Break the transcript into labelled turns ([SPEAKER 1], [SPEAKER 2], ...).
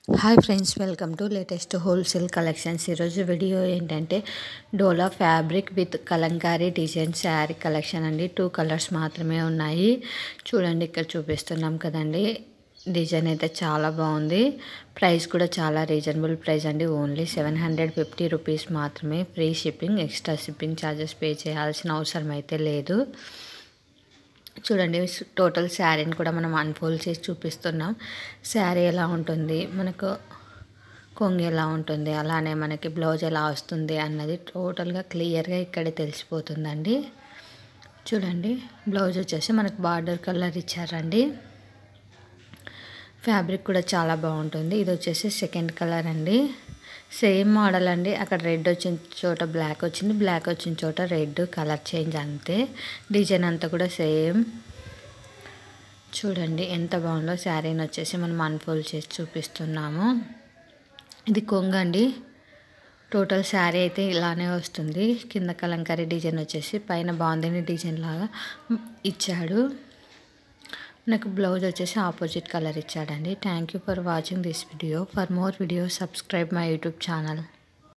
[SPEAKER 1] Hi friends, welcome to latest wholesale collections. ఈరోజు వీడియో ఏంటంటే Dola fabric with Kalamkari design sari collection అండి. 2 కలర్స్ మాత్రమే ఉన్నాయి. చూడండి, ఇక్కడ చూపిస్తున్నాం కదండి. డిజైన్ అయితే చాలా బాగుంది. ప్రైస్ కూడా చాలా రీజనబుల్ ప్రైస్ అండి. ఓన్లీ 750 రూపీస్ మాత్రమే. Free shipping, extra shipping charges pay చేయాల్సిన అవసరం అయితే లేదు. చూడండి, టోటల్ శారీని కూడా మనం అన్ఫోల్డ్ చేసి చూపిస్తున్నాం. శారీ ఎలా ఉంటుంది, మనకు కొంగు ఎలా ఉంటుంది, అలానే మనకి బ్లౌజ్ ఎలా వస్తుంది అన్నది టోటల్గా క్లియర్గా ఇక్కడే తెలిసిపోతుందండి. చూడండి, బ్లౌజ్ వచ్చేసి మనకు బార్డర్ కలర్ ఇచ్చారండి. ఫ్యాబ్రిక్ కూడా చాలా బాగుంటుంది. ఇది వచ్చేసి సెకండ్ కలర్ అండి. సేమ్ మోడల్ అండి. అక్కడ రెడ్ వచ్చిన చోట బ్లాక్ వచ్చింది, బ్లాక్ వచ్చిన చోట రెడ్, కలర్ చేంజ్ అంతే. డిజైన్ అంతా కూడా సేమ్. చూడండి ఎంత బాగుందో. శారీని వచ్చేసి మనం అన్ఫోల్డ్ చేసి చూపిస్తున్నాము. ఇది కొంగు అండి. టోటల్ శారీ అయితే ఇలానే వస్తుంది. కింద కలంకారీ డిజైన్ వచ్చేసి పైన బాందిని డిజైన్ లాగా ఇచ్చాడు. నాకు బ్లౌజ్ వచ్చేసి ఆపోజిట్ కలర్ ఇచ్చాడండి. Thank you for watching this video. For more videos subscribe my YouTube channel.